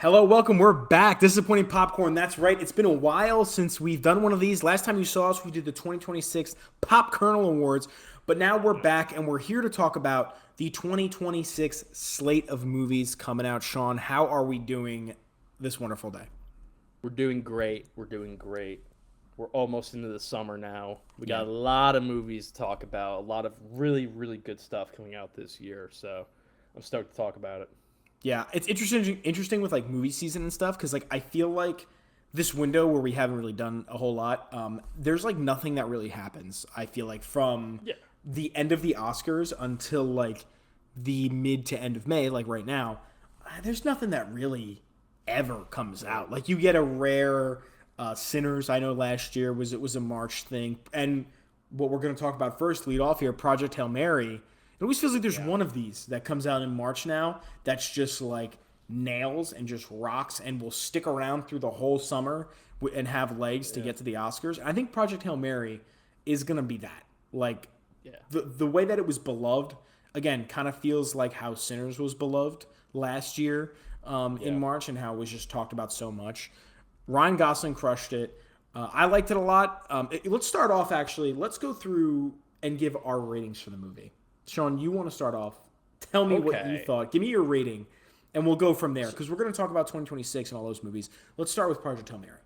Hello, welcome. We're back. Disappointing popcorn. That's right. It's been a while since we've done one of these. Last time you saw us, we did the 2026 Pop Kernel Awards, but now we're back and we're here to talk about the 2026 slate of movies coming out. Sean, how are we doing this wonderful day? We're doing great. We're doing great. We're almost into the summer now. We Yeah. got a lot of movies to talk about, a lot of really, really good stuff coming out this year. So I'm stoked to talk about it. Yeah, it's interesting with like movie season and stuff because like I feel like this window where we haven't really done a whole lot, there's like nothing that really happens. I feel like from Yeah. the end of the Oscars until like the mid to end of May, like right now, there's nothing that really ever comes out. Like you get a rare Sinners. I know last year was a March thing, and what we're going to talk about first, lead off here, Project Hail Mary. It always feels like there's Yeah. one of these that comes out in March now that's just like nails and just rocks and will stick around through the whole summer and have legs to Yeah. get to the Oscars. I think Project Hail Mary is going to be that. Like Yeah. the way that it was beloved, again, kind of feels like how Sinners was beloved last year in Yeah. March and how it was just talked about so much. Ryan Gosling crushed it. I liked it a lot. Let's start off actually. Let's go through and give our ratings for the movie. Sean, you want to start off? Tell me what you Okay. thought. Give me your rating, and we'll go from there So, because we're going to talk about 2026 and all those movies. Let's start with Project Hail Mary.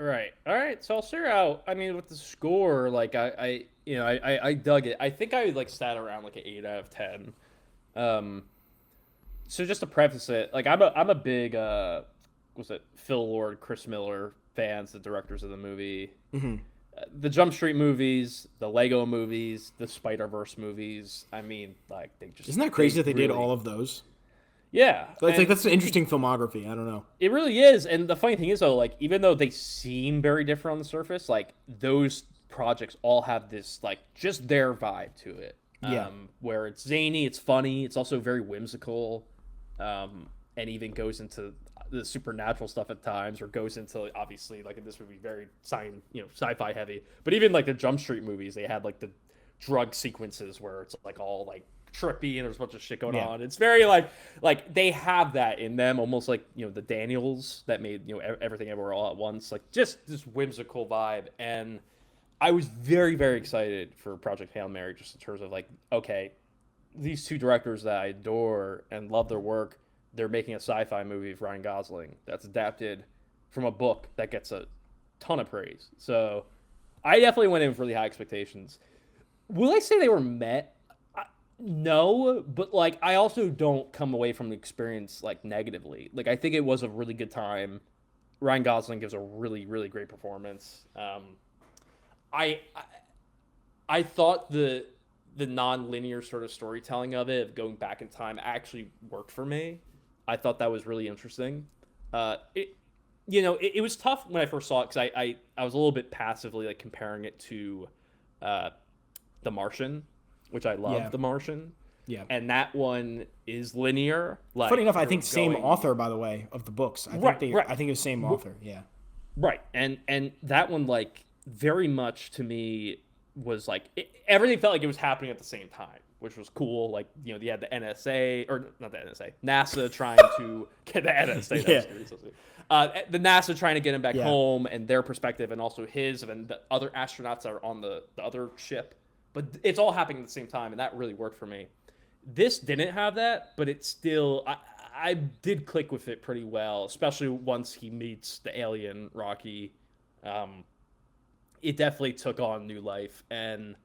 all right. All right. So I'll start out. I mean, with the score, like I dug it. I think I like sat around like an 8 out of 10. Um, so just to preface it, like I'm a big was it Phil Lord, Chris Miller fans, the directors of the movie. The Jump Street movies, the Lego movies, the Spider Verse movies. I mean, like Isn't that they crazy that they did all really, of those? yeah, It's like and that's an interesting filmography. I don't know. it really is. And the funny thing is though, like even though they seem very different on the surface, like those projects all have this like just their vibe to it. Yeah, Where it's zany, it's funny, it's also very whimsical, and even goes into the supernatural stuff at times, or goes into obviously like in this movie very sci-fi heavy. But even like the Jump Street movies, they had like the drug sequences where it's like all like trippy and there's a bunch of shit going yeah, on. It's very like they have that in them, almost like the Daniels that made everything everywhere all at once, like just this whimsical vibe. And I was very very excited for Project Hail Mary, just in terms of like, okay, these two directors that I adore and love their work, they're making a sci-fi movie of Ryan Gosling that's adapted from a book that gets a ton of praise. So I definitely went in with really high expectations. Will I say they were met? No, but like I also don't come away from the experience like negatively. Like I think it was a really good time. Ryan Gosling gives a really really great performance. I I thought the non-linear sort of storytelling of it, of going back in time, actually worked for me. I thought that was really interesting. It it was tough when I first saw it because I was a little bit passively like comparing it to uh, The Martian, which I love. yeah, The Martian, yeah. and that one is linear. Funny Like enough, I you're think same going author, by the way, of the books. right, right. I think it was same author. Yeah, Right, and that one like very much to me was like everything felt like it was happening at the same time, which was cool. Like you had the NSA, or not the NSA, NASA trying to get the NSA. That yeah, was scary, so scary. The NASA trying to get him back yeah. home, and their perspective, and also his, and the other astronauts that are on the other ship. But it's all happening at the same time, and that really worked for me. This didn't have that, but it still I did click with it pretty well, especially once he meets the alien Rocky. Um, it definitely took on new life, and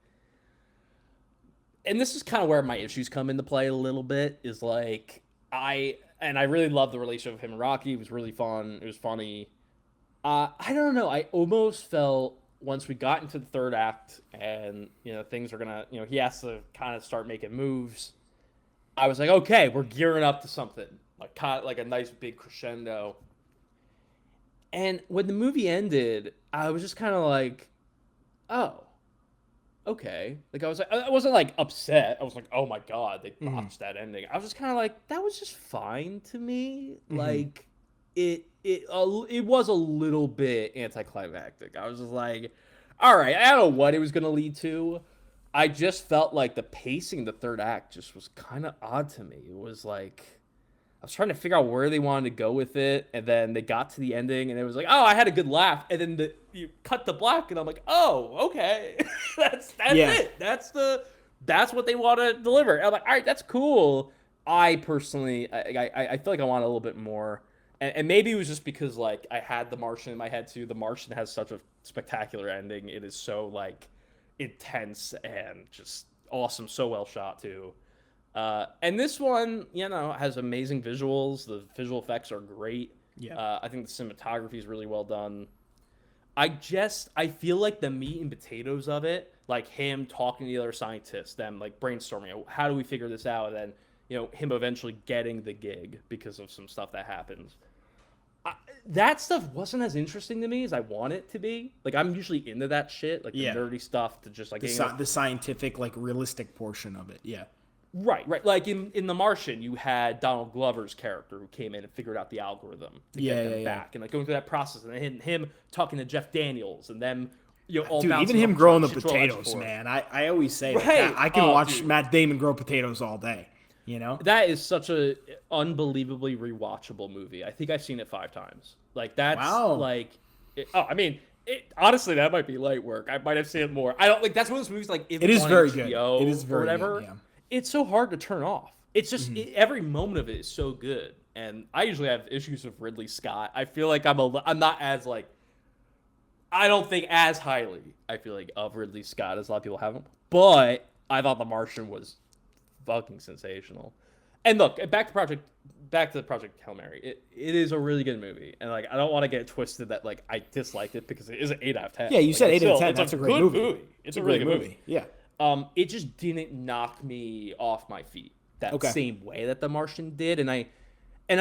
this is kind of where my issues come into play a little bit. Is like I really love the relationship of him and Rocky. It was really fun. It was funny. I don't know. I almost felt once we got into the third act, and things are gonna, he has to kind of start making moves. I was like, okay, we're gearing up to something like kind of like a nice big crescendo. And when the movie ended, I was just kind of like, oh, okay. Like I wasn't like upset. I was like, oh my god, they Hmm. botched that ending. I was just kind of like, that was just fine to me. Hmm. Like it was a little bit anticlimactic. I was just like, all right, I don't know what it was gonna lead to. I just felt like the pacing, the third act, just was kind of odd to me. It was like I was trying to figure out where they wanted to go with it, and then they got to the ending, and it was like, oh, I had a good laugh, and then you cut the black, and I'm like, oh, okay, that's Yeah. it. That's what they want to deliver. And I'm like, all right, that's cool. I personally, I feel like I want a little bit more, and maybe it was just because like I had The Martian in my head too. The Martian has such a spectacular ending. It is so like intense and just awesome, so well shot too. And this one, has amazing visuals. The visual effects are great. Yeah. I think the cinematography is really well done. I feel like the meat and potatoes of it, like him talking to the other scientists, them like brainstorming, how do we figure this out, and then him eventually getting the gig because of some stuff that happens. That stuff wasn't as interesting to me as I want it to be. Like I'm usually into that shit, like the nerdy stuff, to just like the scientific, like realistic portion of it. Yeah. Right. Like in The Martian, you had Donald Glover's character who came in and figured out the algorithm to get them back, and like going through that process, and him talking to Jeff Daniels, and them, all dude, even him growing the potatoes, man. I always say that I can watch Matt Damon grow potatoes all day. That is such a unbelievably rewatchable movie. I think I've seen it 5 times. Like that's like, honestly, that might be light work. I might have seen it more. I don't like that's one of those movies like it is very good. It is very whatever. Good, yeah. It's so hard to turn off. It's just every moment of it is so good. And I usually have issues with Ridley Scott. I feel like I'm not as like, I don't think as highly, I feel like, of Ridley Scott as a lot of people have him. But I thought The Martian was fucking sensational. And look, back to the Project Hail Mary. It is a really good movie, and like I don't want to get it twisted that like I disliked it because it is an 8 out of 10. Yeah, you said 8 out of 10. That's a great movie. It's a really good movie. Yeah. It just didn't knock me off my feet that same way that The Martian did, and I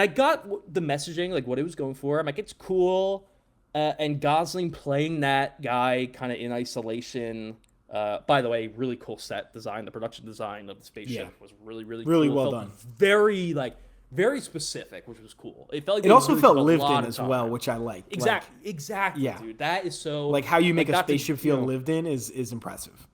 got the messaging, like what it was going for. I'm like, it's cool, and Gosling playing that guy kind of in isolation. By the way, really cool set design. The production design of the spaceship was really cool. Well done. Very specific, which was cool. It felt like it also really felt lived in as well, which I liked. Exactly, yeah. Dude. That is so like how you make a spaceship feel lived in is impressive.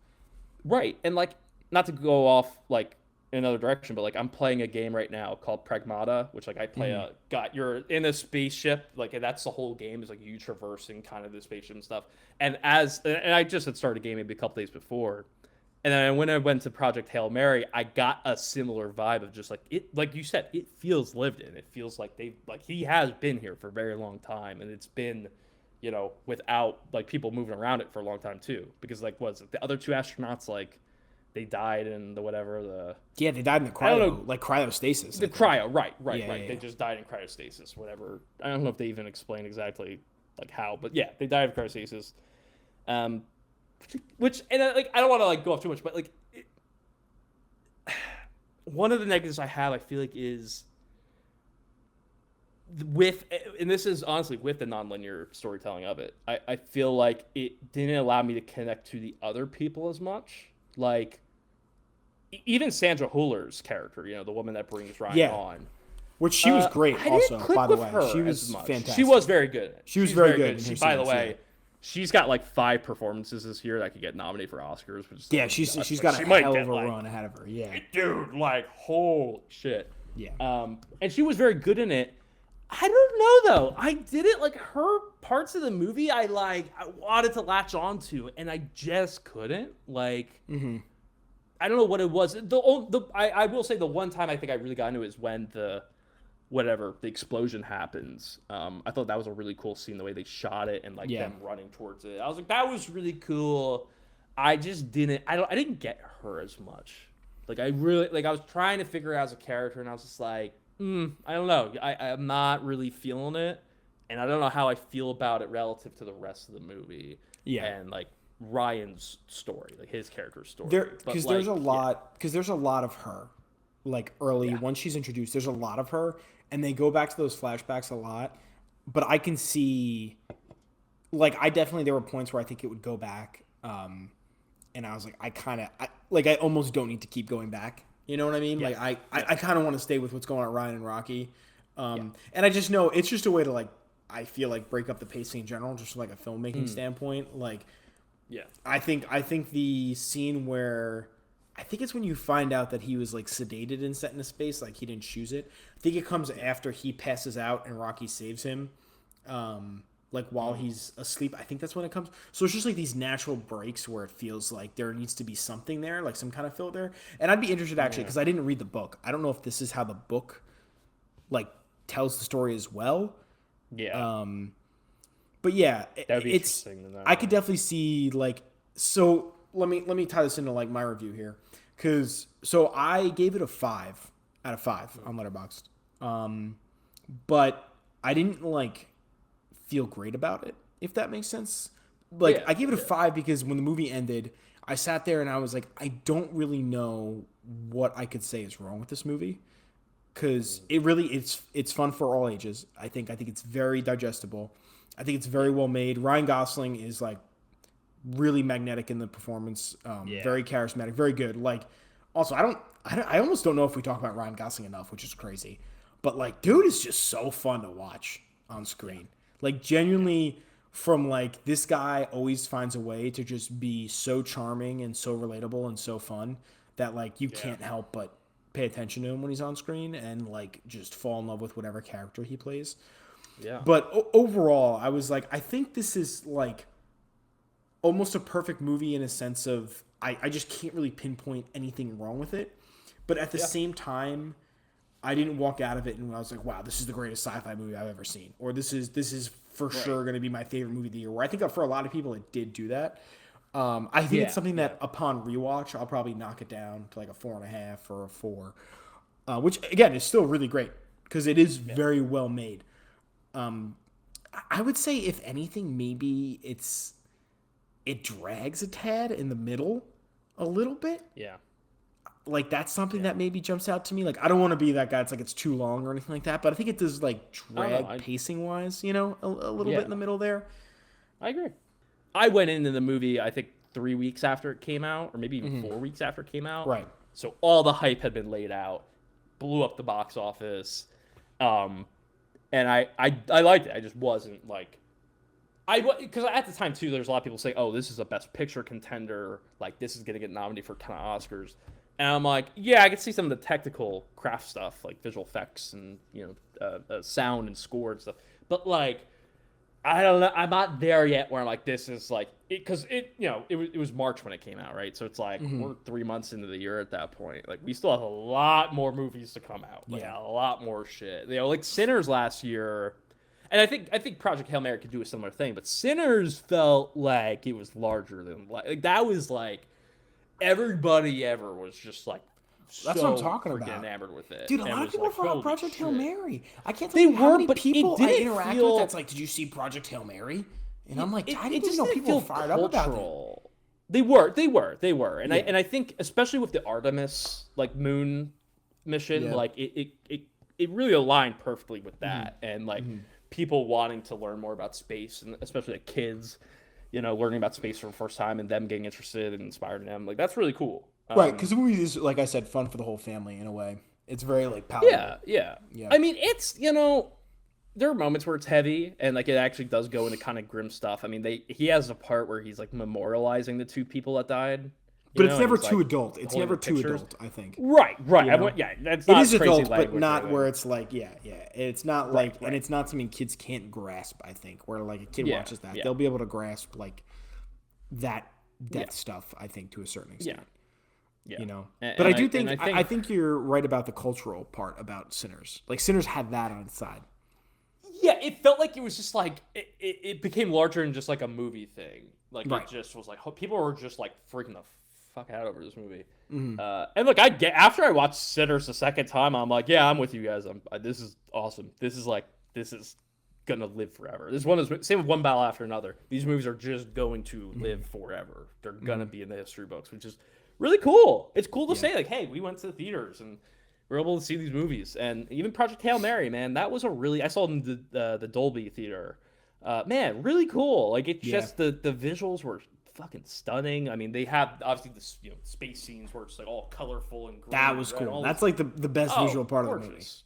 Right, and like not to go off like in another direction, but like I'm playing a game right now called Pragmata, which like I play you're in a spaceship, like and that's the whole game is like you traversing kind of the spaceship and stuff. And I just had started gaming maybe a couple days before, and then when I went to Project Hail Mary, I got a similar vibe of just like it, like you said, it feels lived in. It feels like he has been here for a very long time, and it's been, without like people moving around it for a long time too, because like was it the other 2 astronauts like they died in the whatever they died in the cryostasis. The cryo, right. Yeah. They just died in cryostasis, whatever. I don't know if they even explain exactly like how, but yeah, they died of cryostasis. Which and like I don't want to like go off too much, but like one of the negatives I have, I feel like, is and this is honestly with the nonlinear storytelling of it. I feel like it didn't allow me to connect to the other people as much. Like even Sandra Hüller's character, the woman that brings Ryan on, which she was great. Also, by the way, she was fantastic. She was very good. She was very good. By the way, she's got like 5 performances this year that could get nominated for Oscars. Which is she's got a hell of a run ahead of her. Yeah, dude, like holy shit. Yeah. And she was very good in it. I don't know though. I didn't like her parts of the movie. I wanted to latch onto, and I just couldn't. Like, I don't know what it was. I will say the one time I think I really got into it is when the explosion happens. I thought that was a really cool scene, the way they shot it and them running towards it. I was like, that was really cool. I just didn't. I didn't get her as much. Like I was trying to figure out as a character, and I was just like. I don't know. I'm not really feeling it, and I don't know how I feel about it relative to the rest of the movie. Yeah, and like Ryan's story, like his character's story. Because there's a lot of her, like early once she's introduced. There's a lot of her, and they go back to those flashbacks a lot. But I can see, like, there were points where I think it would go back, and I was like, I almost don't need to keep going back. You know what I mean? Yeah. Like I kind of want to stay with what's going on with Ryan and Rocky, and I just know it's just a way to I feel like break up the pacing in general, just from like a filmmaking standpoint. Like, I think the scene where I think it's when you find out that he was like sedated and set in a space, like he didn't choose it. I think it comes after he passes out and Rocky saves him, like while he's asleep. I think that's when it comes. So it's just like these natural breaks where it feels like there needs to be something there, like some kind of fill there. And I'd be interested actually because I didn't read the book. I don't know if this is how the book like tells the story as well. Yeah, But yeah, that would be it's interesting to know. I could definitely see like so let me tie this into like my review here cuz so I gave it a 5 out of 5 on Letterboxd. But I didn't like feel great about it if that makes sense. Like Yeah, I gave it a yeah. 5 because when the movie ended, I sat there and I was like I don't really know what I could say is wrong with this movie because it's fun for all ages. I think it's very digestible. I think it's very well made. Ryan Gosling is like really magnetic in the performance, Yeah. very charismatic, very good. Like also I almost don't know if we talk about Ryan Gosling enough, which is crazy. But like dude is just so fun to watch on screen. Like genuinely from like this guy always finds a way to just be so charming and so relatable and so fun that like you Yeah. can't help but pay attention to him when he's on screen and like just fall in love with whatever character he plays. Yeah. But overall, I was like, I think this is like almost a perfect movie in a sense of I just can't really pinpoint anything wrong with it. But at the Yeah. same time, I didn't walk out of it and I was like, wow, this is the greatest sci-fi movie I've ever seen. Or this is for Right. sure going to be my favorite movie of the year. Where I think that for a lot of people, it did do that. I think it's Yeah. something Yeah. that upon rewatch, I'll probably knock it down to like a 4.5 or a 4, which again is still really great because it is Yeah. very well made. I would say if anything, maybe it drags a tad in the middle a little bit. Yeah. Like that's something Yeah. that maybe jumps out to me. Like I don't want to be that guy. It's like it's too long or anything like that. But I think it does like Oh no, drag pacing wise, a little bit yeah, in the middle there. I agree. I went into the movie, I think 3 weeks after it came out, or maybe even 4 weeks after it came out. Right. So all the hype had been laid out, blew up the box office, and I liked it. I just wasn't like because at the time too, there's a lot of people saying, "Oh, this is a Best Picture contender. Like this is gonna get nominated for kind of Oscars." And I'm like, yeah, I can see some of the technical craft stuff, like visual effects and sound and score and stuff. But like, I don't know. I'm not there yet where I'm like, this is like because it was March when it came out, right? So it's like we're 3 months into the year at that point. Like we still have a lot more movies to come out. Like Yeah. a lot more shit. Like Sinners last year. And I think Project Hail Mary could do a similar thing, but Sinners felt like it was larger than like that was like everybody ever was just like That's what I'm so talking freaking about. enamored with it. Dude, a and lot of was people like, thought holy Project Hail shit. Mary. I can't tell They you how were, many but it people I didn't interact feel- with that's like, did you see Project Hail Mary? And I'm like, I didn't just even know didn't people feel were fired up about that. cultural. They were, and Yeah. I think especially with the Artemis like moon mission, Yeah. like it really aligned perfectly with that, and like people wanting to learn more about space, and especially like kids, learning about space for the first time, and them getting interested and inspired in them, like that's really cool. Right, because the movie is, like I said, fun for the whole family in a way. It's very like Yeah, palatable. yeah. Yeah. I mean, it's there are moments where it's heavy and like it actually does go into kind of grim stuff. I mean, he has a part where he's like memorializing the two people that died. But it's and never he's, too like, adult. It's holding never the too pictures. adult, I think. Right. You know? Yeah, that's It not is crazy adult, but language not or where anything. it's like, yeah. It's not like, right. and it's not something kids can't grasp, I think, where like a kid Yeah, watches that. yeah. They'll be able to grasp like that death Yeah. stuff, I think, to a certain extent. Yeah. But And I do think, and I think you're right about the cultural part about Sinners. Like, Sinners had that on its side. yeah, it felt like it was just like it became larger than just like a movie thing. Like Right. it just was like people were just like freaking the fuck out over this movie. Mm-hmm. And look, I get after I watched Sinners the second time, I'm like, yeah, I'm with you guys. This is awesome. This is gonna live forever. This one is same with One Battle After Another. These movies are just going to live forever. They're gonna be in the history books, which is really cool. It's cool to say like, hey, we went to the theaters and we're able to see these movies. And even Project Hail Mary, man, that was I saw it in the Dolby theater. Man, really cool. Like it's just the visuals were fucking stunning. I mean, they have obviously this space scenes where it's like all colorful and green. That was red, cool. all That's this- like the best visual part of the movie. gorgeous.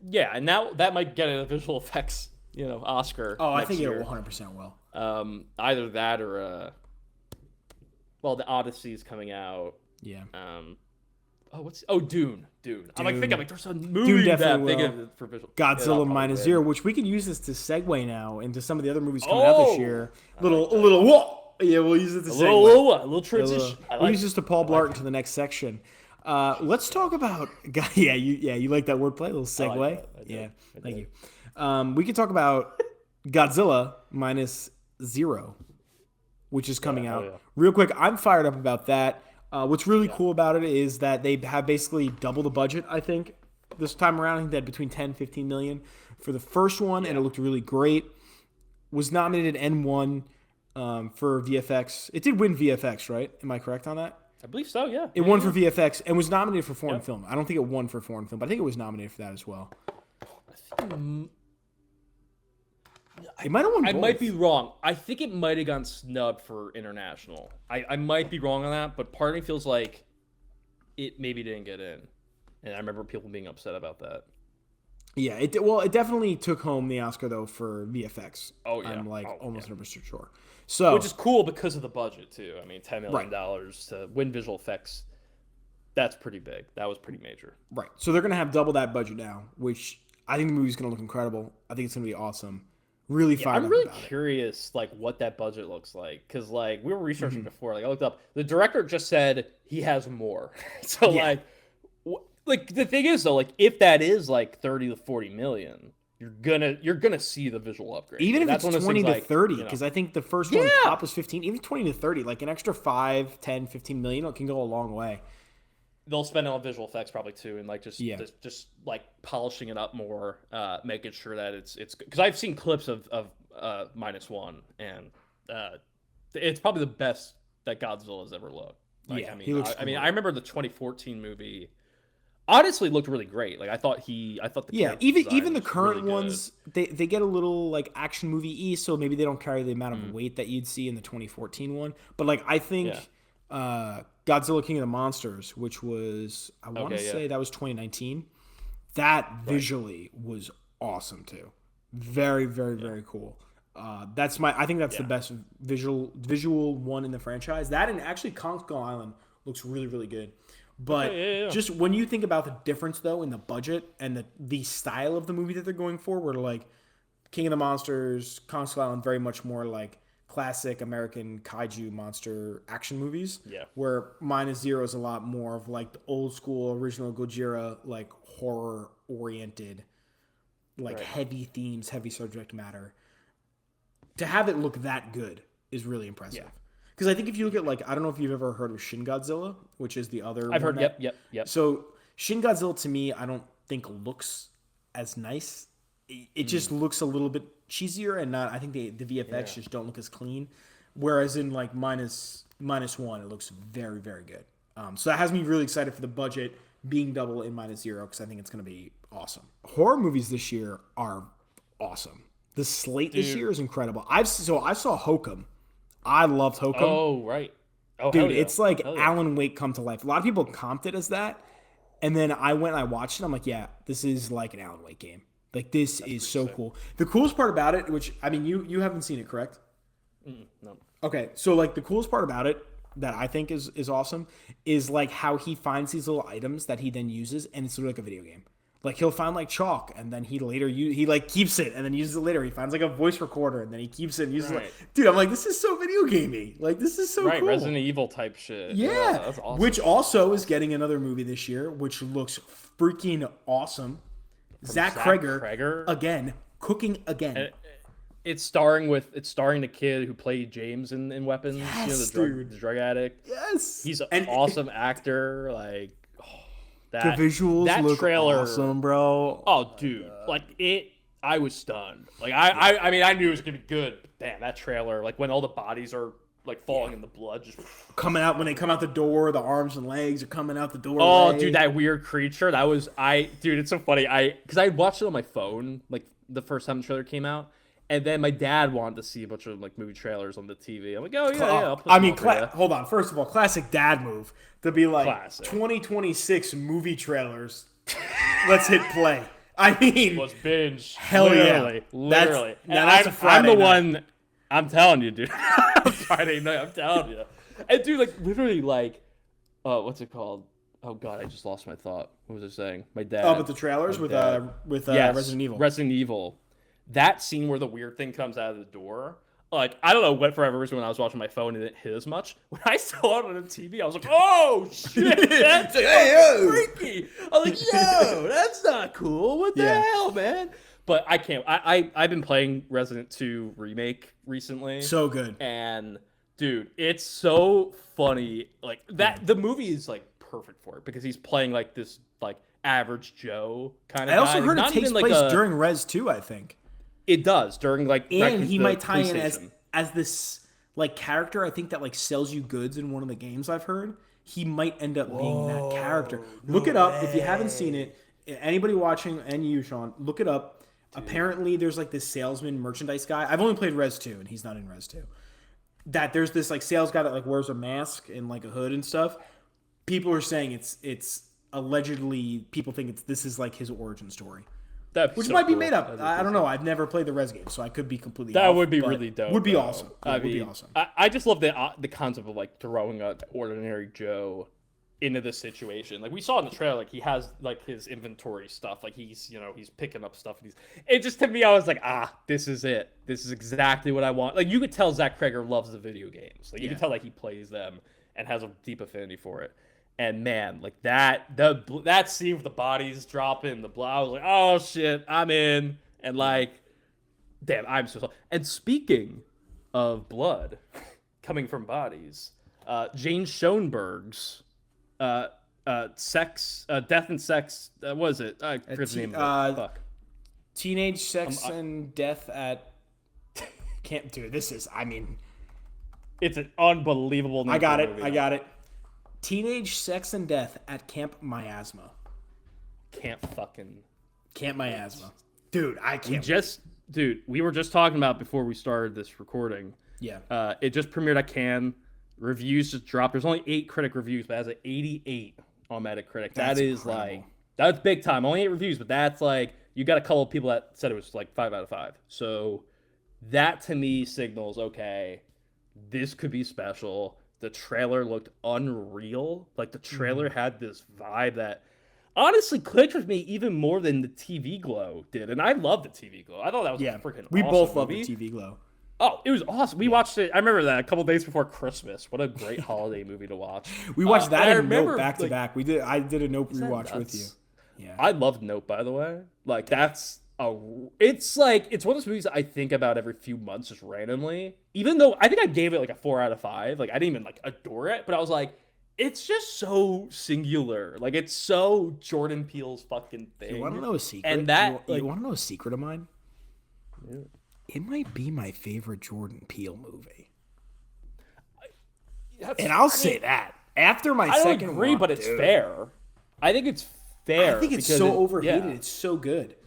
Yeah, and now that might get a visual effects, Oscar. Oh, I next think year. it will 100% will. Either that or the Odyssey is coming out. Yeah. Dune. I'm like thinking, like, there's a Dune movie that definitely big will. for visual. Godzilla minus zero, which we could use this to segue now into some of the other movies coming out this year. A little whoa. Yeah, we'll use it to segue. A little transition. We'll use this to Paul Blart into the next section. Let's talk about you like that wordplay, a little segue. I do. Thank you. We could talk about Godzilla minus zero, which is coming out real quick. I'm fired up about that. What's really cool about it is that they have basically double the budget, I think, this time around. I think they had between 10 and 15 million for the first one, and it looked really great. Was nominated and won for VFX. It did win VFX, right? Am I correct on that? I believe so, yeah. It won for VFX and was nominated for foreign film. I don't think it won for foreign film, but I think it was nominated for that as well. It might have won both. I might be wrong. I think it might have gone snubbed for international. I might be wrong on that, but part of me feels like it maybe didn't get in. And I remember people being upset about that. Yeah, it definitely took home the Oscar, though, for VFX. Oh, yeah. I'm almost 100% sure. So, which is cool because of the budget, too. I mean, $10 million to win visual effects, that's pretty big. That was pretty major. Right. So they're going to have double that budget now, which I think the movie's going to look incredible. I think it's going to be awesome. Really fired up. I'm really curious, like, what that budget looks like. Because, like, we were researching before. Like, I looked up. The director just said he has more. So, like, the thing is, though, like, if that is, like, 30 to 40 million, you're gonna see the visual upgrade. Even if that's it's 20 to 30, because because I think the first one top was 15. Even 20 to 30, like an extra 5, 10, 15 million, it can go a long way. They'll spend it on visual effects probably too, and like just like polishing it up more, making sure that it's because I've seen clips of -1, and it's probably the best that Godzilla's ever looked. Like, he looks I mean, I remember the 2014 movie. Honestly, looked really great. Like I thought the even the current ones they get a little like action movie-y, so maybe they don't carry the amount of weight that you'd see in the 2014 one. But like I think Godzilla King of the Monsters, which was I want to say that was 2019, that visually was awesome too. Very very cool. I think that's the best visual one in the franchise. That and actually Kong Skull Island looks really good. But just when you think about the difference, though, in the budget and the style of the movie that they're going for, where like King of the Monsters, Kong Skull Island, very much more like classic American kaiju monster action movies. Yeah. Where -0 is a lot more of like the old school original Gojira, like horror oriented, like heavy themes, heavy subject matter. To have it look that good is really impressive. Yeah. Because I think if you look at, like, I don't know if you've ever heard of Shin Godzilla, which is the other I've heard, yep. So Shin Godzilla, to me, I don't think looks as nice. It just looks a little bit cheesier, and I think the VFX just don't look as clean. Whereas in, like, -1, it looks very, very good. So that has me really excited for the budget being double in -0, because I think it's going to be awesome. Horror movies this year are awesome. The slate this year is incredible. I saw Hokum. I loved Hokum. Oh, right. Oh, dude, it's like Alan Wake come to life. A lot of people comped it as that. And then I went and I watched it. I'm like, yeah, this is like an Alan Wake game. Like, this is so cool. The coolest part about it, which, I mean, you haven't seen it, correct? No. Okay, so, like, the coolest part about it that I think is awesome is, like, how he finds these little items that he then uses, and it's literally like a video game. Like, he'll find, like, chalk, and then he like, keeps it, and then uses it later. He finds, like, a voice recorder, and then he keeps it and uses it. Dude, I'm like, this is so video gamey. Like, this is so cool. Right, Resident Evil type shit. Yeah. That's awesome. Which also is getting another movie this year, which looks freaking awesome. Zach Cregger, again, cooking again. It's starring the kid who played James in Weapons, yes, the drug addict. Yes. He's an awesome actor, like... The visuals look awesome, bro. Oh, dude. Like, I was stunned. Like, I mean, I knew it was going to be good. But damn, that trailer, like, when all the bodies are, like, falling in the blood. Just coming out, when they come out the door, the arms and legs are coming out the door. Oh, dude, that weird creature. Dude, it's so funny. Because I watched it on my phone, like, the first time the trailer came out. And then my dad wanted to see a bunch of like movie trailers on the TV. I'm like, oh yeah. I mean, hold on. First of all, classic dad move to be like 2026 movie trailers. Let's hit play. I mean, let's binge. Hell literally. That's a Friday I'm the night. one. I'm telling you, dude. Friday night. I'm telling you. And dude, like literally, like what's it called? Oh God, I just lost my thought. What was I saying? My dad. Oh, but the trailers My with dad. Yes, Resident Evil. Resident Evil. That scene where the weird thing comes out of the door. Like, I don't know what forever reason when I was watching my phone and it hit as much. When I saw it on the TV, I was like, "Oh shit, that's like, hey, yo. freaky!" I was like, "Yo, that's not cool. What the hell, man?" But I can't. I've been playing Resident 2 Remake recently. So good. And dude, it's so funny. Like that, the movie is like perfect for it because he's playing like this like average Joe kind of. I also guy. heard Not it takes even, place like, during Res 2, I think. It does during like And he might tie in PlayStation. as this like character, I think that like sells you goods in one of the games I've heard. He might end up being that character. Look it up if you haven't seen it. Anybody watching, and you, Sean, look it up. Dude. Apparently, there's like this salesman merchandise guy. I've only played Res 2, and he's not in Res 2. That there's this like sales guy that like wears a mask and like a hood and stuff. People are saying it's allegedly, people think this is like his origin story. Which might be made up. I don't know. I've never played the Res game, so I could be completely That off, would be really dope. Would be though. awesome. Would be awesome. I just love the concept of like throwing an ordinary Joe into this situation. Like we saw in the trailer, like he has like his inventory stuff. Like he's picking up stuff. And it just, to me, I was like, this is it. This is exactly what I want. Like you could tell Zach Kreger loves the video games. Like you could tell like he plays them and has a deep affinity for it. And man, like that scene with the bodies dropping, the blood, I was like, oh shit, I'm in. And like, damn, I'm so. And speaking of blood coming from bodies, Jane Schoenberg's Death and Sex. What was it? I forget the name of it. Fuck. Teenage Sex and Death at Camp. Dude, this is. I mean, it's an unbelievable. I got it. Teenage Sex and Death at Camp Miasma. Camp Miasma. Dude, I can't. We were just talking about before we started this recording. Yeah. It just premiered at Cannes. Reviews just dropped. There's only 8 critic reviews, but it has an 88 on Metacritic. That's incredible. That's big time. Only 8 reviews, but that's like, you got a couple of people that said it was like 5 out of 5. So that to me signals, okay, this could be special. The trailer looked unreal. Like the trailer had this vibe that honestly clicked with me even more than the TV glow did. And I love the TV glow. I thought that was a freaking awesome. We both love movie. the TV glow. Oh, it was awesome. We watched it. I remember that a couple days before Christmas. What a great holiday movie to watch. We watched that and Nope back to back. I did a Nope rewatch with you. Yeah. I loved Nope, by the way. Like it's one of those movies that I think about every few months just randomly. Even though I think I gave it like a 4 out of 5. Like I didn't even like adore it, but I was like, it's just so singular. Like it's so Jordan Peele's fucking thing. You want to know a secret? And that you want to know a secret of mine? Yeah. It might be my favorite Jordan Peele movie. And I'll say that after my second. I don't agree, but it's fair. I think it's fair. I think it's so overhated. Yeah. It's so good.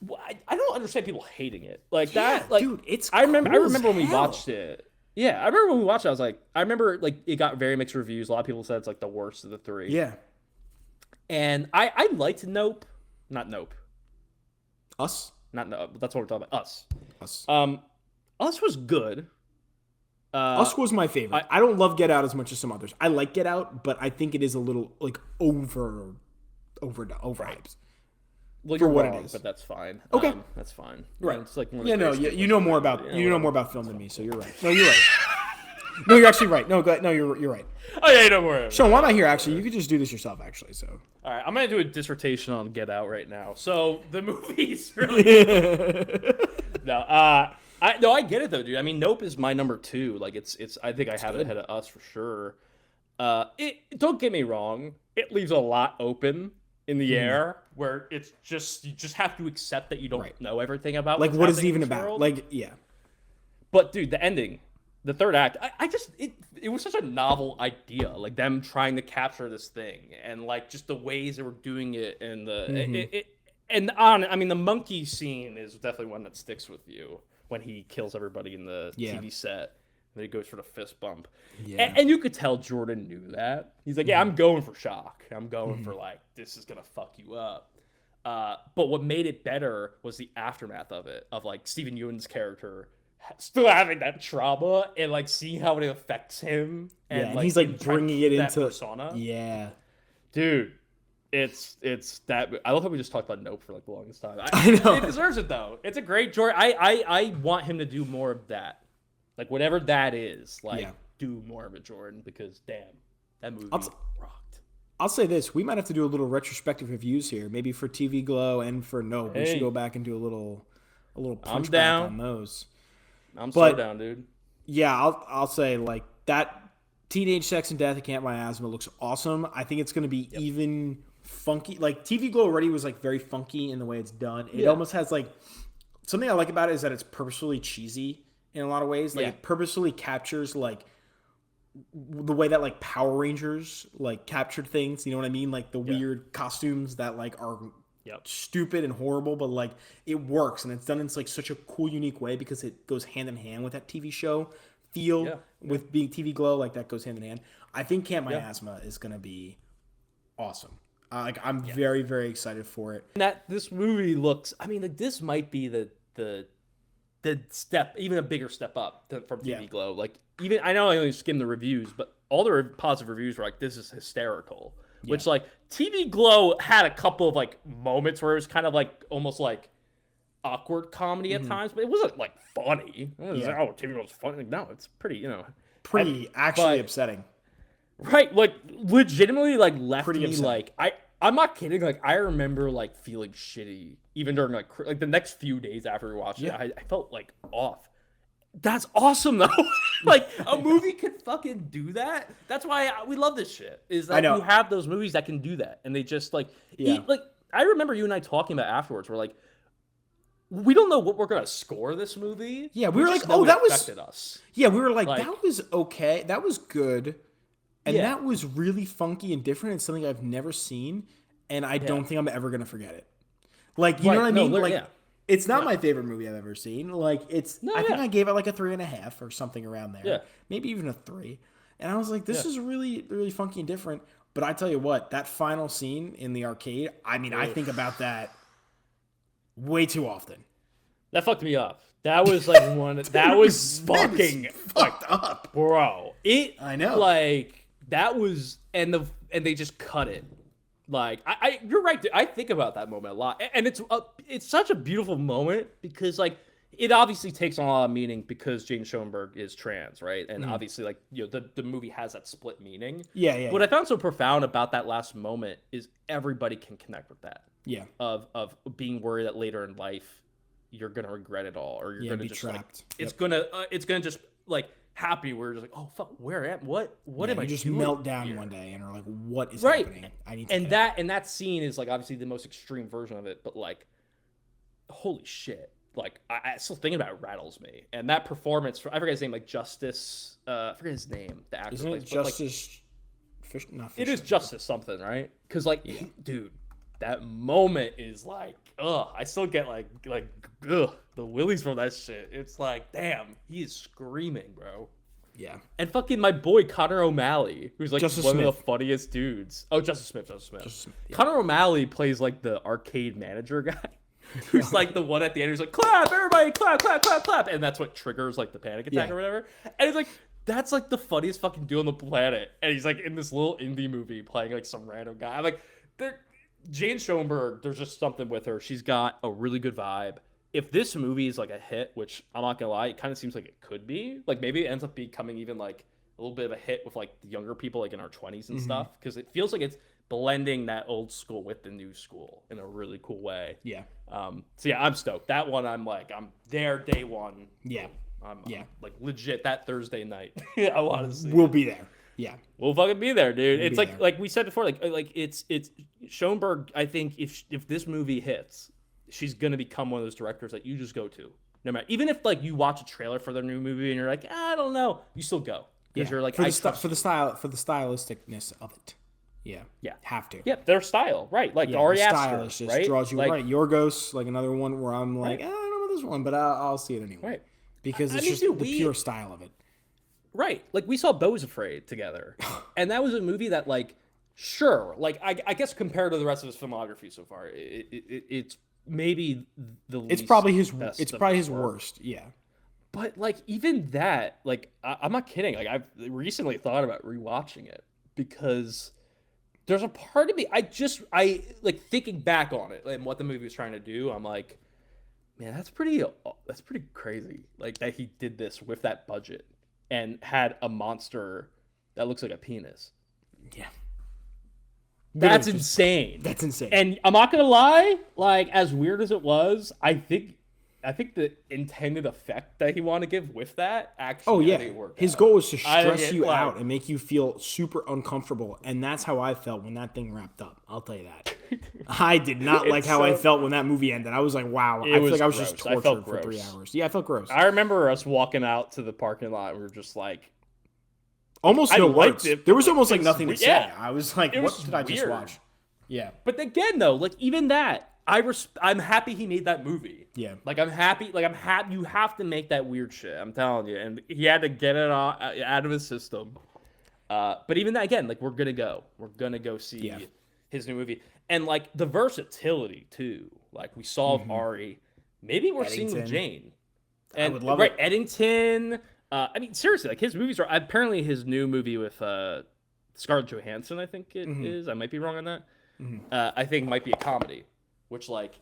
Well, I don't understand people hating it like that. Like, dude, it's. I remember when we watched it. Yeah, I remember when we watched it. I was like, I remember like it got very mixed reviews. A lot of people said it's like the worst of the 3. Yeah. And I liked Nope, not Nope. Us. Not Nope. That's what we're talking about. Us. Us was good. Us was my favorite. I don't love Get Out as much as some others. I like Get Out, but I think it is a little like overhyped. Well, for you're what wrong, it is. But that's fine. Okay, that's fine. Right. It's like you know more about film than me, so you're right. No, you're right. No, you're actually right. No, go ahead. No, you're right. Oh yeah, don't worry. Sean, why am I here? Actually, you could just do this yourself. Actually, so. All right, I'm gonna do a dissertation on Get Out right now. So the movie's really I get it though, dude. I mean, Nope is my number 2. Like it's. I think I have it ahead of Us for sure. Don't get me wrong. It leaves a lot open in the air where it's just you just have to accept that you don't know everything about. Like what is it even about? World. Like yeah. But dude, the ending. The third act, it was such a novel idea, like them trying to capture this thing, and like just the ways they were doing it, and the monkey scene is definitely one that sticks with you when he kills everybody in the TV set, and then he goes for the fist bump, and you could tell Jordan knew that. He's like, I'm going for shock, I'm going for like this is gonna fuck you up. But what made it better was the aftermath of it, of like Stephen Ewan's character still having that trauma and like seeing how it affects him Yeah, and and like he's like trying to bringing keep it that into persona. yeah. Dude, it's that. I love how we just talked about Nope for like the longest time. I know. It deserves it though. It's a great Jordan. I want him to do more of that, like whatever that is. Like Yeah. do more of it, Jordan, because damn, that movie I'll, rocked. I'll say this: we might have to do a little retrospective reviews here, maybe for TV Glow and for Nope. We should go Hey, back and do a little I'm punch back down. on those. I'm so But down, dude. yeah, I'll say like that Teenage Sex and Death at Camp Miasma looks awesome. I think it's going to be Yep. even funky. Like TV Glow already was like very funky in the way it's done. It Yeah. almost has like something I like about it is that it's purposefully cheesy in a lot of ways. Like Yeah. it purposefully captures like the way that like Power Rangers like captured things. You know what I mean? Like the Yeah. weird costumes that like are Yep. stupid and horrible, but like it works and it's done in like such a cool, unique way because it goes hand in hand with that TV show feel Yeah. with being TV Glow. Like that goes hand in hand. I think Camp Yeah. Miasma is gonna be awesome. Like I'm very, very excited for it. That this movie looks. I mean, like this might be the step, even a bigger step up from TV Yeah. Glow. Like even I know I only skimmed the reviews, but all the positive reviews were like, "This is hysterical." Which like TV Glow had a couple of like moments where it was kind of like almost like awkward comedy at times, but it wasn't like funny. It was like, oh, TV Glow's funny. Like, no, it's pretty, Pretty actually but- upsetting. right. Like legitimately, like left Pretty me upsetting. like I'm not kidding. Like I remember like feeling shitty even during like the next few days after we watched it. I felt like off. That's awesome though. Like a movie could fucking do that. That's why we love this shit. Is that know. you have those movies that can do that, and they just like Yeah. like I remember you and I talking about afterwards. We're like, we don't know what we're gonna score this movie. Yeah, we were just like, know oh, it that was- affected us. Yeah, we were like, Like- that was okay. That was good. And Yeah. that was really funky and different and something I've never seen. And I don't think I'm ever going to forget it. Like, you know Right, what I no, mean? Like, yeah. it's not my favorite movie I've ever seen. Like, I think yeah. I gave it like a 3.5 or something around there. Yeah. Maybe even a 3. And I was like, this is really, really funky and different. But I tell you what, that final scene in the arcade, I mean, I think about that way too often. That fucked me up. That was like one. That was fucking fucked up. bro. I know. Like that was, and they just cut it. Like you're right. I think about that moment a lot, and it's such a beautiful moment because like it obviously takes on a lot of meaning because Jane Schoenberg is trans, right? And obviously like the movie has that split meaning. Yeah. What I found so profound about that last moment is everybody can connect with that. Yeah. Of being worried that later in life you're gonna regret it all, or you're gonna be just trapped. like it's gonna just like happy where you're just like, oh fuck, where am what am I You just doing melt down here? one day and are like, what is Right. happening? I need to And get that scene is like obviously the most extreme version of it, but like holy shit, like I still thinking about it rattles me. And that performance I forget his name, like Justice I forget his name, the actor Isn't it plays, but, like, Justice Fish? Not it is Fisher. Justice something, right? Because like dude, that moment is like I still get like the willies from that shit. It's like damn, he is screaming, bro. Yeah. And fucking my boy Connor O'Malley, who's like Justice one of Smith. the funniest dudes. Oh, Justice Smith. Smith, yeah. Connor O'Malley plays like the arcade manager guy. Who's like the one at the end who's like, clap, everybody, clap, clap, clap, clap. And that's what triggers like the panic attack Yeah. or whatever. And he's like, that's like the funniest fucking dude on the planet. And he's like in this little indie movie playing like some random guy. I'm like, Jane Schoenberg, there's just something with her. She's got a really good vibe. If this movie is like a hit, which I'm not gonna lie, it kind of seems like it could be. Like maybe it ends up becoming even like a little bit of a hit with like the younger people, like in our 20s and stuff, because it feels like it's blending that old school with the new school in a really cool way. Yeah. So yeah, I'm stoked. That one, I'm there day one. Yeah. I'm Yeah. like legit that Thursday night. I want to see. We'll be there. Yeah. We'll fucking be there, dude. It's be like there. like we said before, like it's Schoenberg. I think if this movie hits, she's gonna become one of those directors that you just go to, no matter. Even if like you watch a trailer for their new movie and you're like, I don't know, you still go because you're like for I the trust for the style for the stylisticness of it. Yeah. Yeah. Have to. yeah, their style, right? Like Yeah, Ari the Aster, style is just right? draws you like, right. Yorgos, like another one where I'm like, Right. I don't know about this one, but I'll see it anyway. Right. Because it's mean, just dude, the pure style of it. Right. Like we saw Beau's Afraid together. And that was a movie that like sure, like I guess compared to the rest of his filmography so far, it's maybe the It's least probably his best it's of probably his work. worst. Yeah. But like even that, like I'm not kidding. Like I've recently thought about rewatching it because there's a part of me I like thinking back on it and what the movie was trying to do. I'm like, man, that's pretty crazy. Like that he did this with that budget and had a monster that looks like a penis. Yeah. That's insane. That's insane. And I'm not gonna lie, like as weird as it was, I think the intended effect that he wanted to give with that actually his goal was to stress think you out and make you feel super uncomfortable, and that's how I felt when that thing wrapped up. I'll tell you that. I did not like how I felt when that movie ended. I was like, wow, I feel like I was just tortured for 3 hours. Yeah, I felt gross. I remember us walking out to the parking lot and we were just like, almost no words. There was almost like nothing to say. Yeah. I was like, what did I just watch? Yeah. But again, though, like even that, I'm happy he made that movie. Yeah. Like I'm happy. You have to make that weird shit. I'm telling you, and he had to get it out of his system. But even that, again, like we're gonna go see his new movie, and like the versatility too. Like we saw of Ari, maybe we're seeing with Jane. And I would love it. Eddington. I mean, seriously, like his movies are apparently his new movie with Scarlett Johansson. I think it is. I might be wrong on that. I think might be a comedy, which like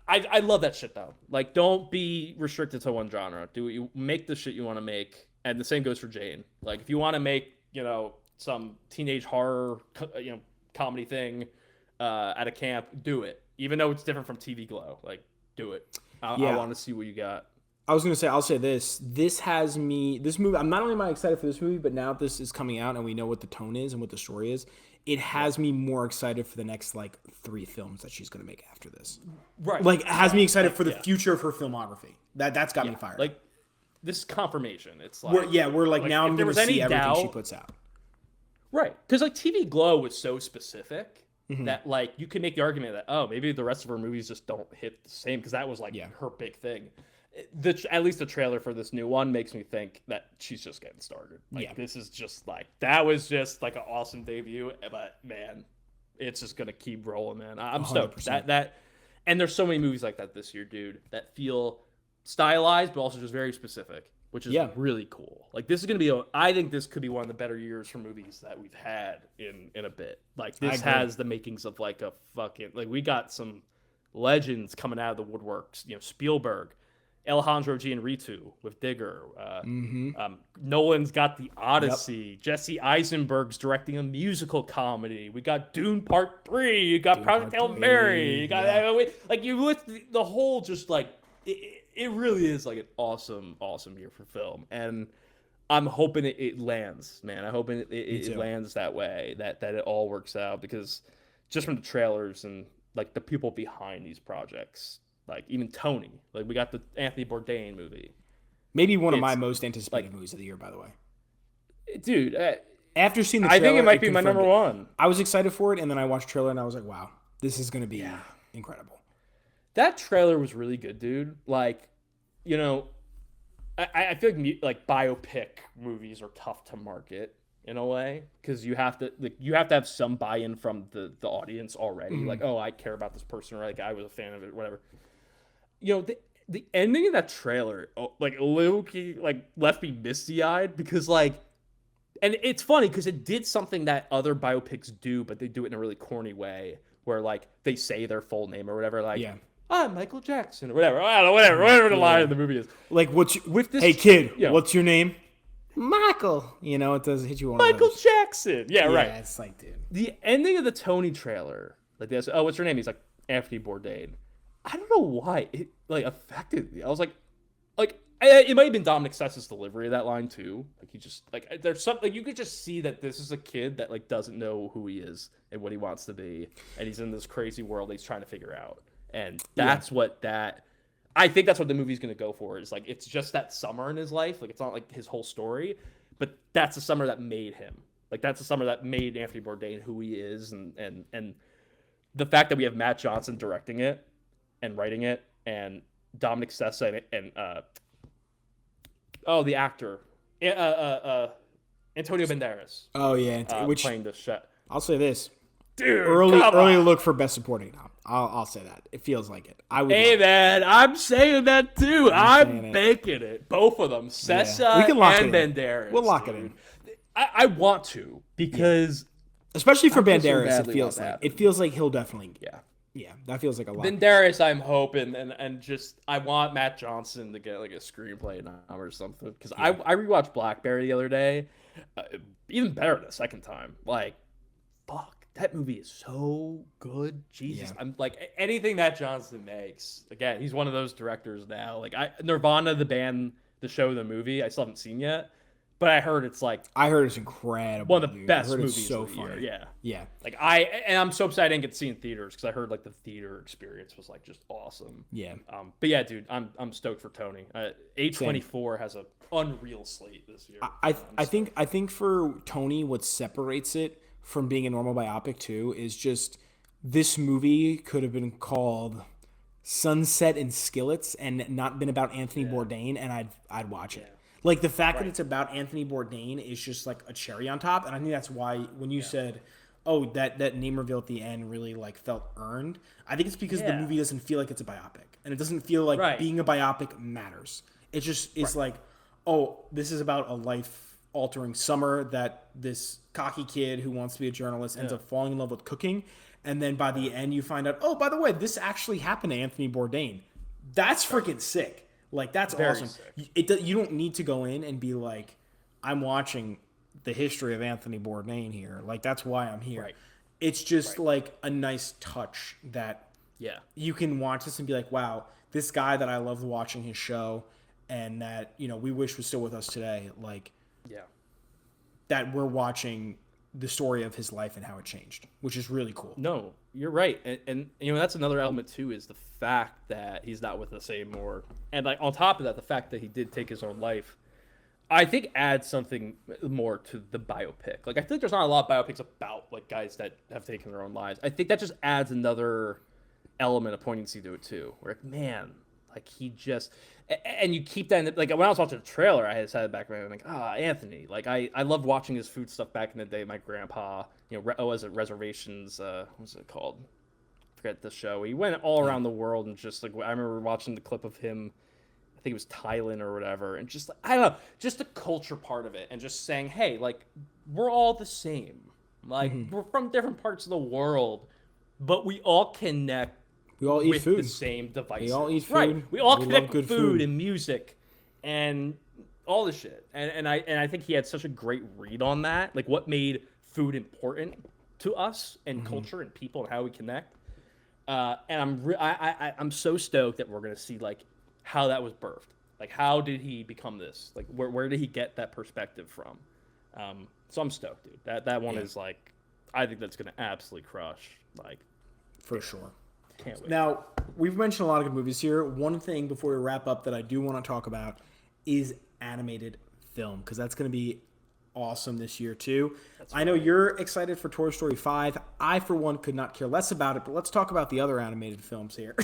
I love that shit though. Like, don't be restricted to one genre. Do what you make the shit you want to make, and the same goes for Jane. Like, if you want to make some teenage horror comedy thing at a camp, do it. Even though it's different from TV Glow, like do it. I want to see what you got. I was gonna say, I'll say this. This movie. I'm not only am I excited for this movie, but now this is coming out and we know what the tone is and what the story is. It has me more excited for the next like 3 films that she's gonna make after this. Right. Like it has me excited for the future of her filmography. That's got me fired. Like this is confirmation. It's like we're like now I'm gonna see everything she puts out. Right. Because like TV Glow was so specific that like you could make the argument that maybe the rest of her movies just don't hit the same because that was like her big thing. At least the trailer for this new one makes me think that she's just getting started. Like this is just like that was just like an awesome debut, but man, it's just gonna keep rolling, man. I'm 100%. Stoked. That and there's so many movies like that this year, dude, that feel stylized but also just very specific, which is really cool. Like this is gonna be I think this could be one of the better years for movies that we've had in a bit. Like this has the makings of like a fucking like we got some legends coming out of the woodworks. Spielberg. Alejandro Gianritu with Digger. Nolan's got The Odyssey. Yep. Jesse Eisenberg's directing a musical comedy. We got Dune Part 3. You got Project Hail Mary. You got like you list the whole just like it really is like an awesome year for film, and I'm hoping it lands, man. I'm hoping it lands that way, that it all works out, because just from the trailers and like the people behind these projects. Like even Tony, like we got the Anthony Bourdain movie. Maybe one of my most anticipated movies of the year, by the way. Dude, after seeing the trailer, I think it might be my number one. I was excited for it, and then I watched the trailer, and I was like, wow, this is going to be incredible. That trailer was really good, dude. Like, I feel like biopic movies are tough to market in a way, because you have to have some buy-in from the audience already. Like, oh, I care about this person, or like I was a fan of it, whatever. The ending of that trailer, like low-key, like left me misty-eyed, because like, and it's funny because it did something that other biopics do, but they do it in a really corny way, where like they say their full name or whatever, like, I'm Michael Jackson or whatever. I don't know, whatever the line of the movie is. Like, hey kid, what's your name? Michael. It does hit you on Michael Jackson. Yeah, right. Yeah, it's like, dude. The ending of the Tony trailer, like this. Oh, what's your name? He's like Anthony Bourdain. I don't know why it like affected me. I was like it might have been Dominic Sess's delivery of that line too. Like he just like there's something you could just see that this is a kid that like doesn't know who he is and what he wants to be, and he's in this crazy world that he's trying to figure out. And that's I think that's what the movie's gonna go for. Is like it's just that summer in his life. Like it's not like his whole story, but that's the summer that made him. Like that's the summer that made Anthony Bourdain who he is, and the fact that we have Matt Johnson directing it and writing it, and Dominic Sessa and the actor, Antonio Banderas. Oh yeah, playing the shot. I'll say this: Dude, early come on. look for best supporting nom. I'll say that. It feels like it. I would. Hey, love it. man, I'm saying that too. I'm saying it. banking it. Both of them, Sessa We can lock and it in. Banderas. We'll lock dude. it in. I want to because Especially for I feel so Banderas, badly it feels about like that. he'll definitely. Yeah. Yeah, that feels like a lot. Banderas, I'm hoping, and just I want Matt Johnson to get like a screenplay nom or something because I rewatched Blackberry the other day, even better the second time. Like, fuck, that movie is so good. Jesus, Yeah. I'm like anything Matt Johnson makes. Again, he's one of those directors now. Like Nirvana, the band, the show, the movie, I still haven't seen yet, but I heard it's like I heard it's incredible. one of the dude. best I heard movies it's so of the funny. year. Yeah. Yeah. Like I'm so excited I didn't get to see it in theaters because I heard like the theater experience was like just awesome. Yeah. But yeah, dude, I'm stoked for Tony. A24 has an unreal slate this year. I think for Tony, what separates it from being a normal biopic too is just this movie could have been called Sunset and Skillets and not been about Anthony Bourdain, and I'd watch it. Like the fact that it's about Anthony Bourdain is just like a cherry on top, and I think that's why when you said, "Oh, that name reveal at the end really like felt earned," I think it's because the movie doesn't feel like it's a biopic, and it doesn't feel like being a biopic matters. It just is like, oh, this is about a life-altering summer that this cocky kid who wants to be a journalist ends up falling in love with cooking, and then by the end you find out, oh, by the way, this actually happened to Anthony Bourdain. That's freaking sick. Like, that's awesome. You don't need to go in and be like, I'm watching the history of Anthony Bourdain here. Like, that's why I'm here. Right. It's just like a nice touch that you can watch this and be like, wow, this guy that I loved watching his show and that, we wish was still with us today. Like, that we're watching the story of his life and how it changed, which is really cool. No, you're right, and that's another element too is the fact that he's not with us anymore, and like on top of that, the fact that he did take his own life, I think adds something more to the biopic. Like I think there's not a lot of biopics about like guys that have taken their own lives. I think that just adds another element of poignancy to it too. Where like, man, like he just. And you keep that in like when I was watching the trailer, I had said back in like, Anthony. Like I loved watching his food stuff back in the day. My grandpa, was it Reservations? What's it called? I forget the show. He went all around the world and just like I remember watching the clip of him. I think it was Thailand or whatever, and just like I don't know, just the culture part of it, and just saying, hey, like we're all the same. Like we're from different parts of the world, but we all connect. We all eat with food. The same devices. We all eat food. Right. We all connect good with food and music and all this shit. And I think he had such a great read on that. Like what made food important to us and culture and people and how we connect. And I'm so stoked that we're gonna see like how that was birthed. Like how did he become this? Like where did he get that perspective from? So I'm stoked, dude. That one is like I think that's gonna absolutely crush. Like for sure. Can't wait. Now, we've mentioned a lot of good movies here. One thing before we wrap up that I do want to talk about is animated film, because that's going to be awesome this year, too. I know you're excited for Toy Story 5. I, for one, could not care less about it, but let's talk about the other animated films here.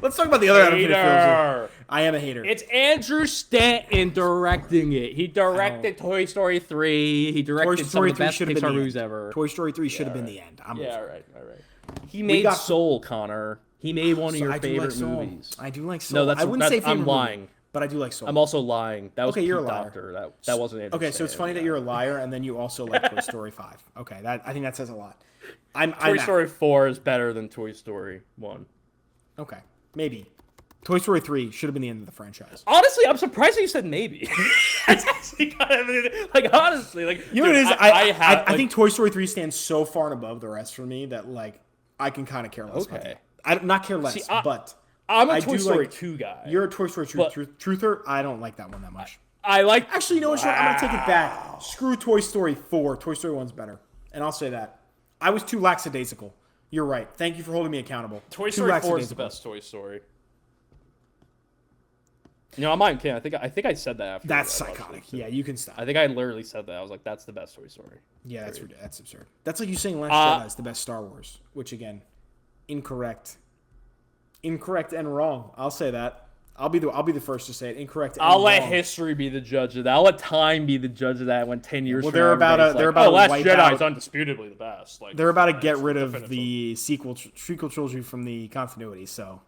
Let's talk about the other animated films here. I am a hater. It's Andrew Stanton directing it. He directed Toy Story 3. He directed some of the best Pixar movies ever. Toy Story 3 should have been the end. All right. He made Soul, Connor. He made one of your favorite movies. I do like Soul. No, that's I wouldn't say favorite I'm lying. Movie, but I do like Soul. I'm also lying. That was okay, you're a Pete liar. Doctor. That wasn't Andrew Okay, so it's funny that you're a liar and then you also like Toy Story 5. Okay, I think that says a lot. Toy Story 4 is better than Toy Story 1. Okay, maybe. Toy Story 3 should have been the end of the franchise. Honestly, I'm surprised that you said maybe. That's actually kind of like honestly, like you know what it is. I think Toy Story 3 stands so far and above the rest for me that like I can kind of care less. Okay, I not care less, but I'm a Toy Story 2 guy. You're a Toy Story 2 truther. I don't like that one that much. I like. Actually, you know what? I'm gonna take it back. Screw Toy Story 4. Toy Story 1's better, and I'll say that. I was too lackadaisical. You're right. Thank you for holding me accountable. Toy Story 4 is the best Toy Story. No, I'm not kidding. I think I said that after. That's psychotic. Yeah, you can stop. I think I literally said that. I was like, "That's the best Toy Story." Yeah, that's absurd. That's like you saying Last Jedi is the best Star Wars, which again, incorrect and wrong. I'll say that. I'll be the first to say it. Incorrect. I'll and let wrong. history be the judge of that. I'll let time be the judge of that when 10 years Well, from they're now, about everybody's to- they're like, about to Last wipe Jedi is out- undisputably the best. Like, They're about to get it's rid of definitive. the sequel trilogy from the continuity, so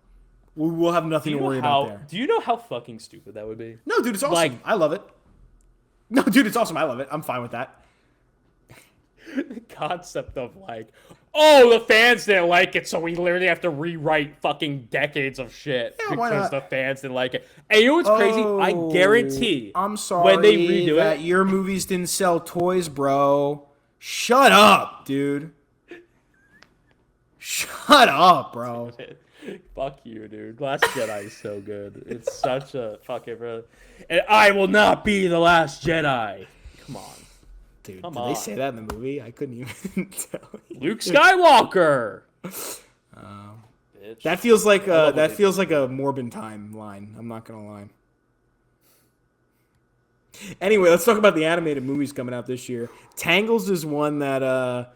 we'll have nothing to worry about there. Do you know how fucking stupid that would be? No, dude, it's awesome. Like- I love it. No, dude, it's awesome. I love it. I'm fine with that. The concept of like, oh, the fans didn't like it, so we literally have to rewrite fucking decades of shit Yeah, why because not? the fans didn't like it. And you know what's crazy? I guarantee I'm sorry when they redo that it, your movies didn't sell toys, bro. Shut up, dude. Shut up, bro. fuck you, dude. Last Jedi is so good. It's such a fucking bro. And I will not be the last Jedi. Come on. Dude, Come did on. they say that in the movie? I couldn't even tell you. Luke Skywalker. Bitch. That feels like love what that they feels like a Morbin time line. I'm not gonna lie. Anyway, let's talk about the animated movies coming out this year. Tangles is one that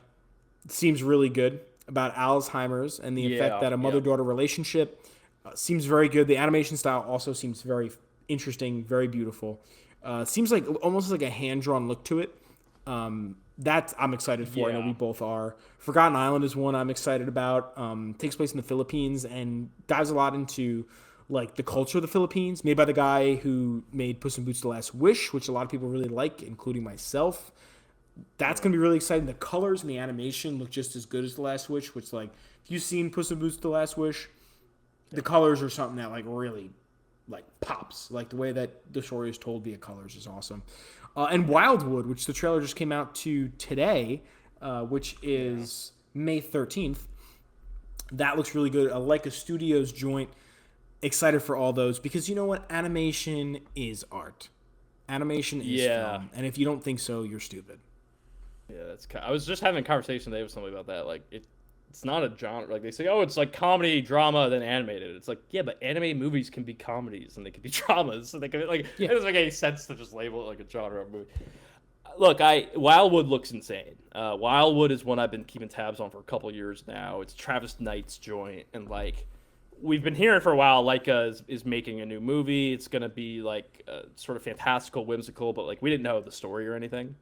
seems really good about Alzheimer's and the effect that a mother-daughter relationship seems very good. The animation style also seems very interesting, very beautiful. Seems like almost like a hand-drawn look to it. That I'm excited for. I know Yeah. we both are. Forgotten Island is one I'm excited about. Takes place in the Philippines and dives a lot into like the culture of the Philippines, made by the guy who made Puss in Boots: The Last Wish, which a lot of people really like, including myself. That's gonna be really exciting. The colors and the animation look just as good as The Last Wish, which like if you've seen Puss in Boots: The Last Wish, the colors are something that like really like pops. Like the way that the story is told via colors is awesome. And Wildwood, which the trailer just came out to today, which is May 13th. That looks really good. Like a Studios joint. Excited for all those because you know what? Animation is art. Animation is film. And if you don't think so, you're stupid. Yeah, that's. I was just having a conversation today with somebody about that. Like, it's not a genre. Like they say, oh, it's like comedy, drama, then animated. It's like, yeah, but animated movies can be comedies and they can be dramas. And they can like. It doesn't make any sense to just label it like a genre of movie. Look, Wildwood looks insane. Wildwood is one I've been keeping tabs on for a couple years now. It's Travis Knight's joint, and like. We've been hearing for a while, Laika is making a new movie. It's going to be like sort of fantastical, whimsical, but like we didn't know the story or anything.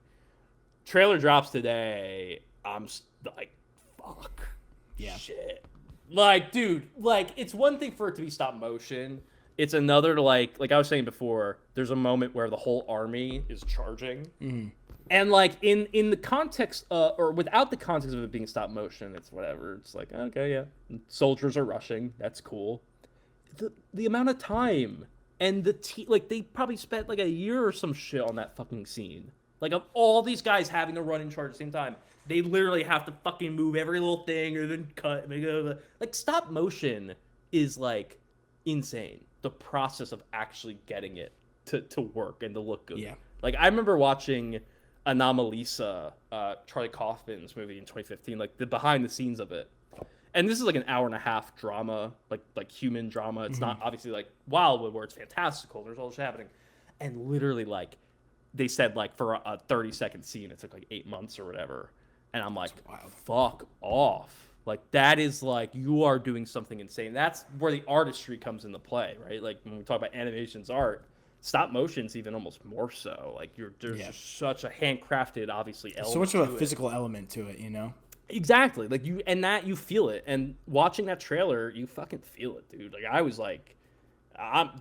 Trailer drops today. I'm like, fuck. Yeah. Shit. Like, dude, like it's one thing for it to be stop motion. It's another to like I was saying before, there's a moment where the whole army is charging. Mm-hmm. And like in the context or without the context of it being stop motion, it's whatever. It's like, okay, yeah. Soldiers are rushing. That's cool. The amount of time and like they probably spent like a year or some shit on that fucking scene. Like of all these guys having to run in charge at the same time, they literally have to fucking move every little thing or then cut. Like stop motion is like insane. The process of actually getting it to work and to look good. Yeah. Like I remember watching Anomalisa, Charlie Kaufman's movie in 2015, like the behind the scenes of it. And this is like an hour and a half drama, like human drama. It's not obviously like Wildwood where it's fantastical. There's all this happening. And literally like they said like for a 30-second scene, it took like 8 months or whatever. And I'm like, fuck off. Like that is like you are doing something insane. That's where the artistry comes into play, right? Like when we talk about animation's art, stop motion's even almost more so. Like there's just such a handcrafted, obviously, element. So much of a to physical element to it, you know? Exactly. Like you feel it. And watching that trailer, you fucking feel it, dude. Like I was like,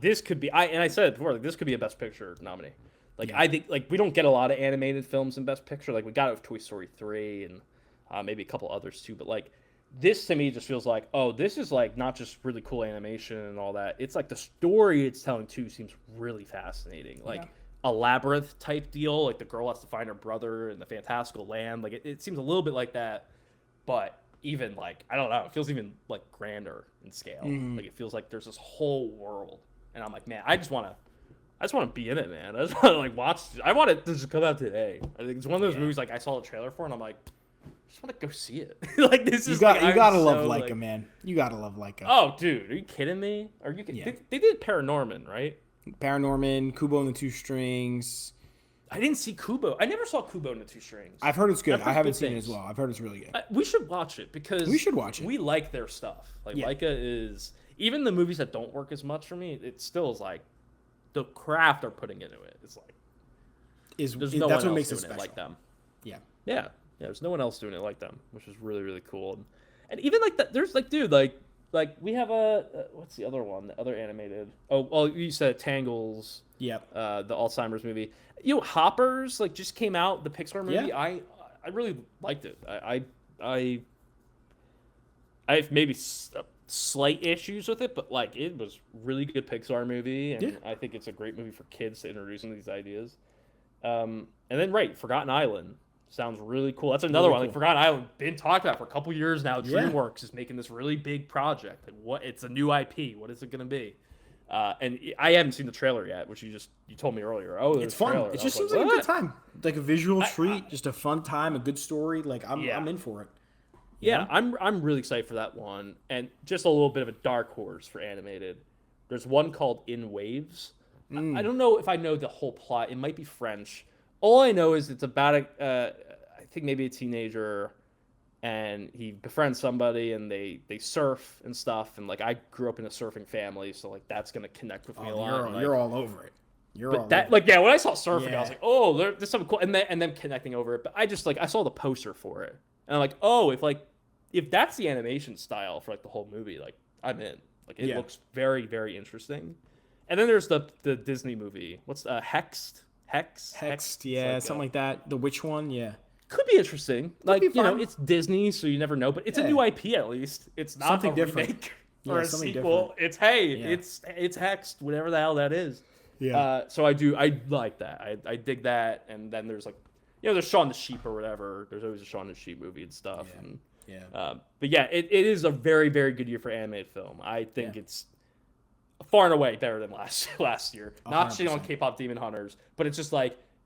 this could be. I said it before. Like this could be a Best Picture nominee. Like I think like we don't get a lot of animated films in Best Picture. Like we got it with Toy Story 3 and maybe a couple others too. But like this to me just feels like, oh, this is like not just really cool animation and all that. It's like the story it's telling too seems really fascinating. Like a labyrinth type deal. Like the girl has to find her brother in the fantastical land. Like it seems a little bit like that, but even like I don't know. It feels even like grander in scale. Like it feels like there's this whole world, and I'm like, man, I just want to be in it, man. I just want to like watch. I want it to just come out today. I think it's one of those movies like I saw the trailer for, and I'm like, I just want to go see it. Like this is you gotta so, love Laika, like, man. You gotta love Laika. Oh, dude, are you kidding me? Are you? Yeah. They did Paranorman, right? Paranorman, Kubo and the Two Strings. I didn't see Kubo. I never saw Kubo and the Two Strings. I've heard it's good. I've heard I haven't good seen things. it as well. I've heard it's really good. We should watch it because We should watch it. We like their stuff. Like Yeah. Laika is even the movies that don't work as much for me, it still is like the craft they're putting into it. It's like there's no that's one what else makes it doing special. it like them. Yeah. Yeah, there's no one else doing it like them, which is really really cool. And even like that, there's like dude like we have what's the other one? The other animated. Oh, well, you said Tangles. Yep. The Alzheimer's movie. You know, Hoppers like just came out. The Pixar movie. Yeah. I really liked it. I have maybe slight issues with it, but like it was really good Pixar movie, and I think it's a great movie for kids to introduce into these ideas. And then Forgotten Island sounds really cool. That's another one. Like Forgotten Island, been talked about for a couple years now. DreamWorks is making this really big project. Like it's a new IP. What is it going to be? And I haven't seen the trailer yet, which you told me earlier. Oh, it's fun. Trailer. It just seems like a good time, like a visual treat, just a fun time, a good story. Like I'm in for it. Yeah, I'm really excited for that one. And just a little bit of a dark horse for animated. There's one called In Waves. I don't know if I know the whole plot. It might be French. All I know is it's about I think maybe a teenager, and he befriends somebody, and they surf and stuff. And like I grew up in a surfing family, so like that's gonna connect with me a lot. You're all over it. When I saw surfing, I was like, oh, there's something cool, and then connecting over it. But I just I saw the poster for it, and I'm like, oh, if that's the animation style for like the whole movie, like I'm in. Like it looks very very interesting. And then there's the Disney movie. What's Hexed? Hexed, yeah, like something like that. The witch one, yeah. Could be interesting. Like, it's Disney, so you never know, but it's a new IP at least. It's not something a different remake or a sequel. Different. It's it's Hexed, whatever the hell that is. Yeah. So I like that. I dig that. And then there's there's Shaun the Sheep or whatever. There's always a Shaun the Sheep movie and stuff. Yeah. And, but yeah, it is a very, very good year for animated film. I think it's far and away better than last year. 100%. Not shitting on K-pop Demon Hunters, but it's just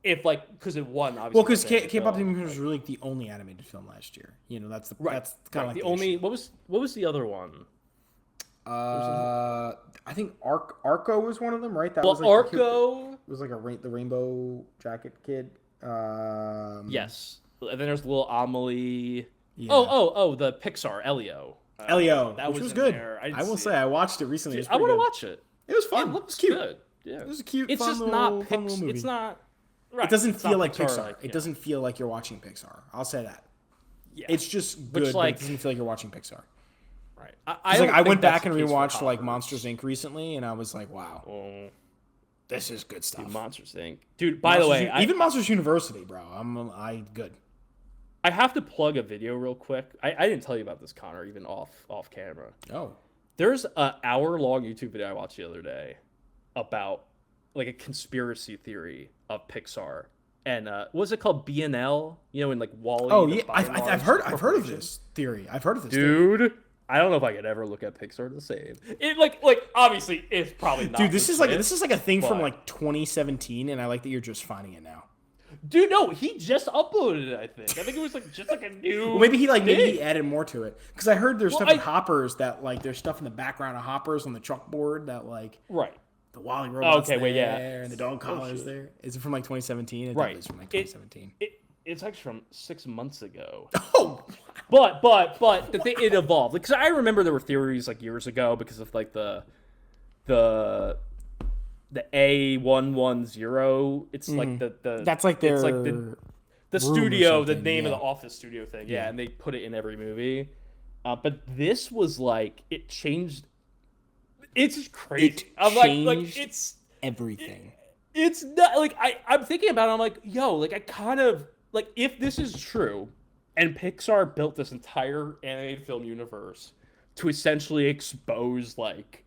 because it won obviously. Well, because K-pop Demon Hunters was really the only animated film last year. That's that's kind of like the only. What was the other one? I think Arco was one of them, right? That was Arco was like the Rainbow Jacket kid. Yes, and then there's little Amelie. Yeah. The Pixar Elio. Which was good. I will say I watched it recently. I want to watch it. It was fun. It looks cute. Good. Yeah, it was a cute. It's fun just little, not fun little movie. It's not. Right. It doesn't feel like Pixar. It doesn't feel like you're watching Pixar. I'll say that. Yeah. It's just good, but it doesn't feel like you're watching Pixar. Right. I went back and rewatched Monsters Inc. recently, and I was like, wow, this is good stuff. Dude, Monsters Inc. Dude, by the way, even Monsters University, bro. I good. I have to plug a video real quick. I didn't tell you about this, Connor, even off camera. Oh. There's an hour-long YouTube video I watched the other day about like a conspiracy theory of Pixar. And what was it called? BNL? In like Wall-E. Oh yeah, I've heard of this theory. I've heard of this. Dude, I don't know if I could ever look at Pixar the same. It like obviously it's probably not. Dude, this is like a thing from like 2017, and I like that you're just finding it now. Dude, no, he just uploaded it. I think it was just like a new. Well, maybe he added more to it because I heard there's stuff in Hoppers that like there's stuff in the background of Hoppers on the chalkboard that like the Wally robot's and the dog collar's there. Is it from like 2017? It's from like 2017. It's actually from 6 months ago. Oh, but it evolved because I remember there were theories like years ago because of like the A110. It's like the that's like their the studio, the name of the office studio thing. Yeah, and they put it in every movie. But this was like it changed. It's just crazy. It's everything. It's not like I'm thinking about it. I'm like, yo, like I kind of like if this is true, and Pixar built this entire animated film universe to essentially expose like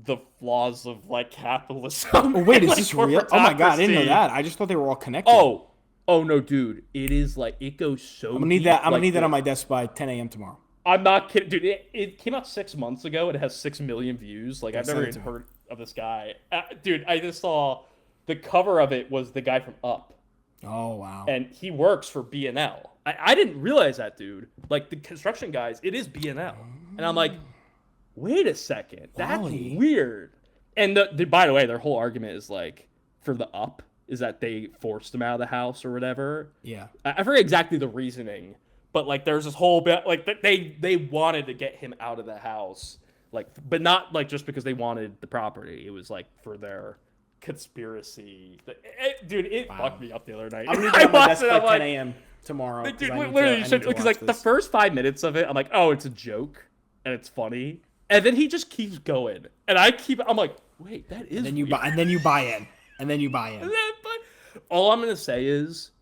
the flaws of like capitalism. Oh wait, is this real? Oh my god, I didn't know that. I just thought they were all connected. Oh no, dude, it is like it goes so. I'm gonna need that. I'm gonna need that on my desk by 10 a.m. tomorrow. I'm not kidding, dude. It came out 6 months ago. And it has 6 million views. Like I've never even heard of this guy, dude. I just saw the cover of it was the guy from Up. Oh wow! And he works for BNL. I didn't realize that, dude. Like the construction guys, it is BNL, and I'm like, wait a second, that's weird. And by the way, their whole argument is like for the Up is that they forced him out of the house or whatever. Yeah, I forget exactly the reasoning, but like there's this whole bit like they wanted to get him out of the house like, but not like just because they wanted the property. It was like for their conspiracy. Dude, it fucked me up the other night. I'm gonna get my best by 10 a.m. tomorrow. Dude, literally, you should, because like the first 5 minutes of it, I'm like, oh, it's a joke and it's funny, and then he just keeps going, and I'm like, wait, that is. And then you buy in. But all I'm gonna say is,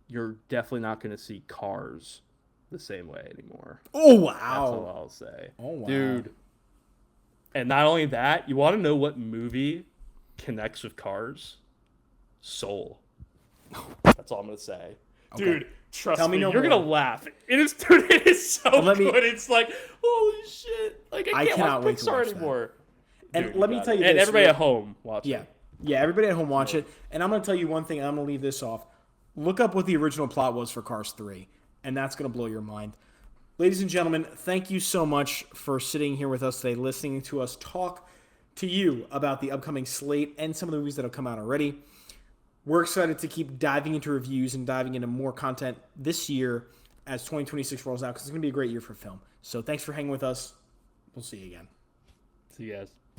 you're definitely not gonna see Cars the same way anymore. Oh wow! That's all I'll say. Oh wow, dude. And not only that, you want to know what movie connects with Cars? Soul. That's all I'm gonna say. Okay. Dude, trust me, you're gonna laugh. It is, dude. It is so good. It's like, holy shit! Like I can't watch Pixar anymore. And let me tell you this, and everybody at home watch it. Yeah, everybody at home watch it. And I'm gonna tell you one thing. And I'm gonna leave this off. Look up what the original plot was for Cars 3, and that's gonna blow your mind. Ladies and gentlemen, thank you so much for sitting here with us today, listening to us talk to you about the upcoming slate and some of the movies that have come out already. We're excited to keep diving into reviews and diving into more content this year as 2026 rolls out, because it's going to be a great year for film. So thanks for hanging with us. We'll see you again. See you guys.